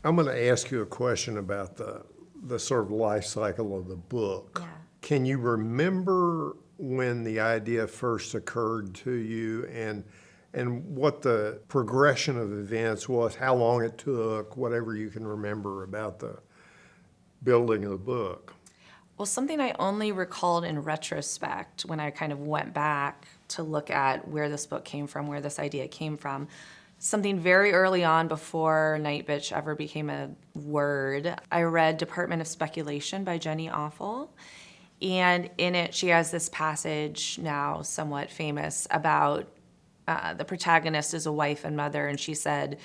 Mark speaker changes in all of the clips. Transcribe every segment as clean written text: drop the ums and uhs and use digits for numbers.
Speaker 1: I'm going to ask you a question about the sort of life cycle of the book.
Speaker 2: Yeah.
Speaker 1: Can you remember when the idea first occurred to you and what the progression of events was, how long it took, whatever you can remember about the building of the book?
Speaker 2: Well, something I only recalled in retrospect when I kind of went back to look at where this book came from, where this idea came from, something very early on before Nightbitch ever became a word, I read Department of Speculation by Jenny Offal. And in it, she has this passage, now somewhat famous, about the protagonist is a wife and mother, and she said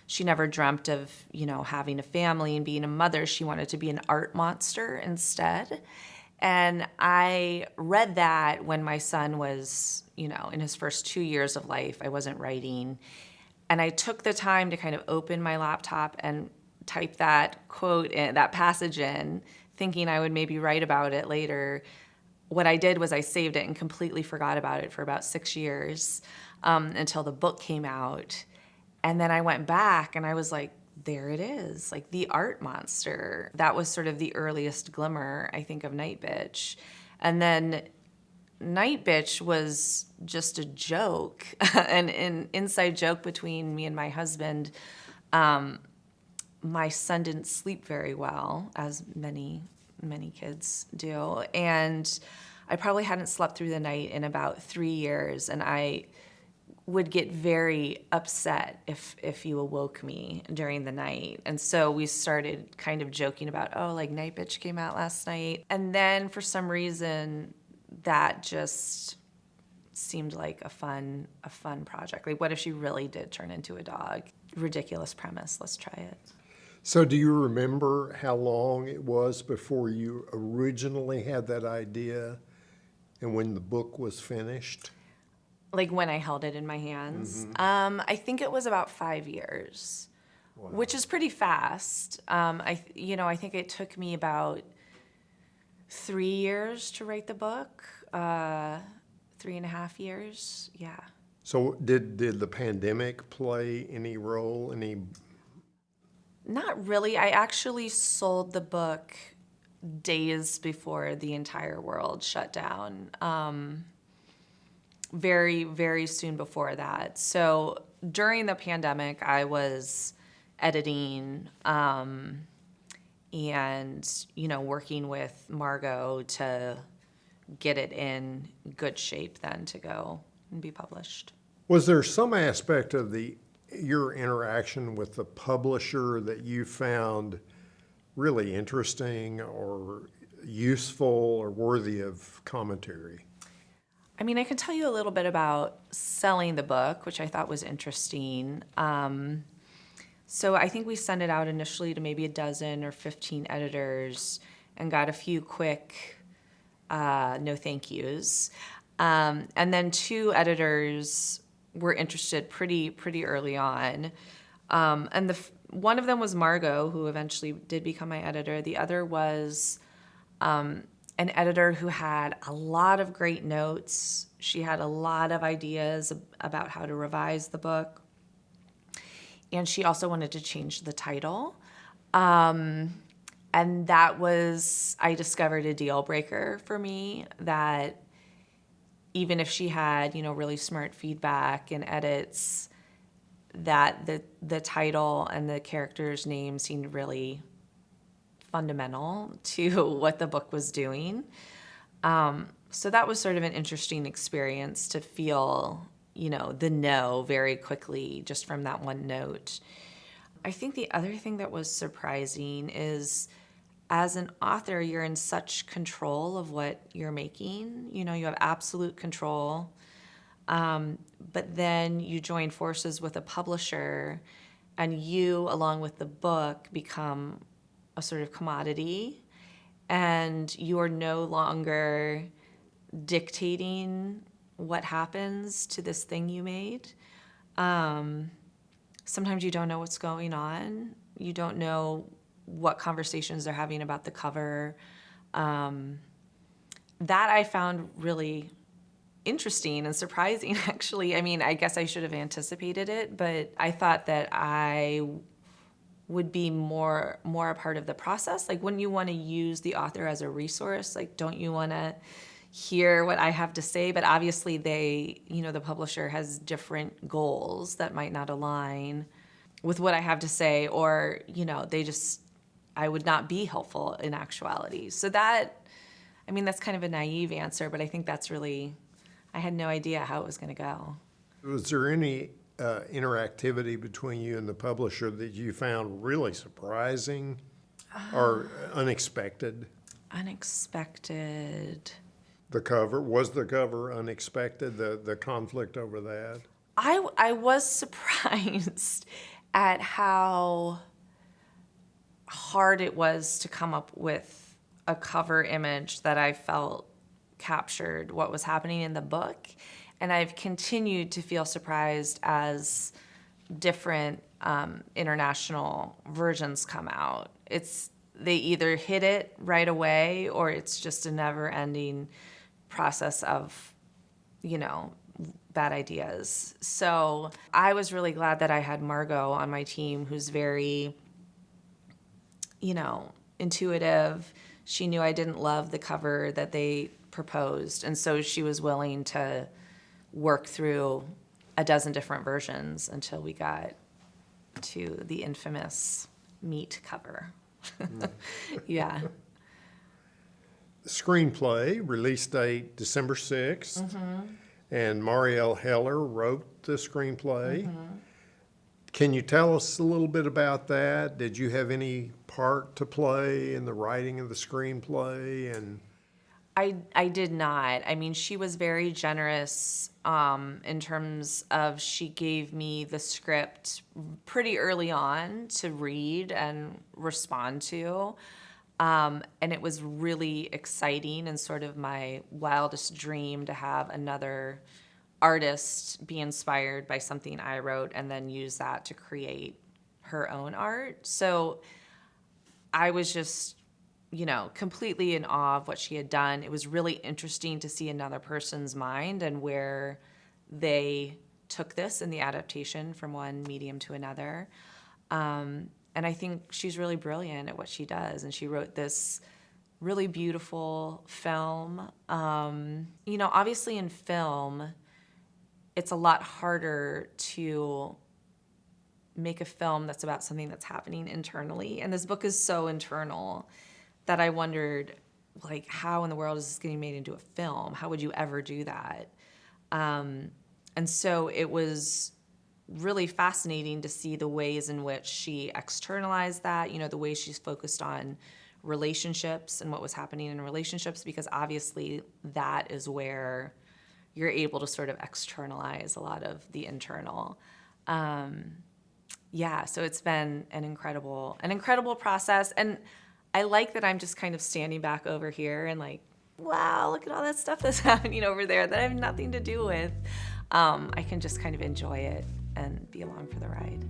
Speaker 2: she never dreamt of, having a family and being a mother. She wanted to be an art monster instead. And I read that when my son was, in his first 2 years of life. I wasn't writing. And I took the time to kind of open my laptop and type that quote in, that passage in, thinking I would maybe write about it later. What I did was I saved it and completely forgot about it for about 6 years until the book came out. And then I went back and I was like, there it is, like the art monster. That was sort of the earliest glimmer, I think, of Nightbitch. And then Nightbitch was just a joke, an inside joke between me and my husband. My son didn't sleep very well, as many kids do. And I probably hadn't slept through the night in about 3 years. And I would get very upset if you awoke me during the night. And so we started kind of joking about, like Nightbitch came out last night. And then for some reason, that just seemed like a fun project. Like, what if she really did turn into a dog? Ridiculous premise. Let's try it.
Speaker 1: So do you remember how long it was before you originally had that idea and when the book was finished?
Speaker 2: Like when I held it in my hands?
Speaker 1: Mm-hmm.
Speaker 2: I think it was about 5 years,
Speaker 1: Wow.
Speaker 2: which is pretty fast. I think it took me about 3 years to write the book, 3.5 years, yeah.
Speaker 1: So did the pandemic play any role?
Speaker 2: Not really. I actually sold the book days before the entire world shut down. Very, very soon before that. So during the pandemic, I was editing and, working with Margot to get it in good shape then to go and be published.
Speaker 1: Was there some aspect of your interaction with the publisher that you found really interesting or useful or worthy of commentary?
Speaker 2: I mean, I can tell you a little bit about selling the book, which I thought was interesting. So I think we sent it out initially to maybe a dozen or 15 editors and got a few quick no thank yous. And then 2 editors were interested pretty early on. And one of them was Margot, who eventually did become my editor. The other was an editor who had a lot of great notes. She had a lot of ideas about how to revise the book. And she also wanted to change the title. And that was, I discovered, a deal breaker for me, that even if she had, really smart feedback and edits, that the title and the character's name seemed really fundamental to what the book was doing. So that was sort of an interesting experience to feel, the no very quickly just from that one note. I think the other thing that was surprising is, as an author, you're in such control of what you're making. You have absolute control. But then you join forces with a publisher, and you, along with the book, become a sort of commodity, and you are no longer dictating what happens to this thing you made. Sometimes you don't know what's going on. You don't know what conversations they're having about the cover. That I found really interesting and surprising, actually. I mean, I guess I should have anticipated it, but I thought that I would be more a part of the process? Like, wouldn't you want to use the author as a resource? Like, don't you want to hear what I have to say? But obviously the publisher has different goals that might not align with what I have to say, or, I would not be helpful in actuality. So that's kind of a naive answer, but I think that's really, I had no idea how it was going to go.
Speaker 1: Was there any interactivity between you and the publisher that you found really surprising or unexpected?
Speaker 2: Unexpected.
Speaker 1: Was the cover unexpected, the conflict over that?
Speaker 2: I was surprised at how hard it was to come up with a cover image that I felt captured what was happening in the book. And I've continued to feel surprised as different international versions come out. They either hit it right away, or it's just a never-ending process of, bad ideas. So I was really glad that I had Margot on my team, who's very, intuitive. She knew I didn't love the cover that they proposed, and so she was willing to work through a dozen different versions until we got to the infamous meat cover. Yeah.
Speaker 1: The screenplay, release date December 6th, and Marielle Heller wrote the screenplay. Can you tell us a little bit about that? Did you have any part to play in the writing of the screenplay? And
Speaker 2: I did not. She was very generous in terms of, she gave me the script pretty early on to read and respond to. And it was really exciting and sort of my wildest dream to have another artist be inspired by something I wrote and then use that to create her own art. So I was just, completely in awe of what she had done. It was really interesting to see another person's mind and where they took this in the adaptation from one medium to another. And I think she's really brilliant at what she does. And she wrote this really beautiful film. Obviously in film, it's a lot harder to make a film that's about something that's happening internally. And this book is so internal that I wondered, how in the world is this getting made into a film? How would you ever do that? And so it was really fascinating to see the ways in which she externalized that, the way she's focused on relationships and what was happening in relationships, because obviously that is where you're able to sort of externalize a lot of the internal. So it's been an incredible process. And I like that I'm just kind of standing back over here and wow, look at all that stuff that's happening over there that I have nothing to do with. I can just kind of enjoy it and be along for the ride.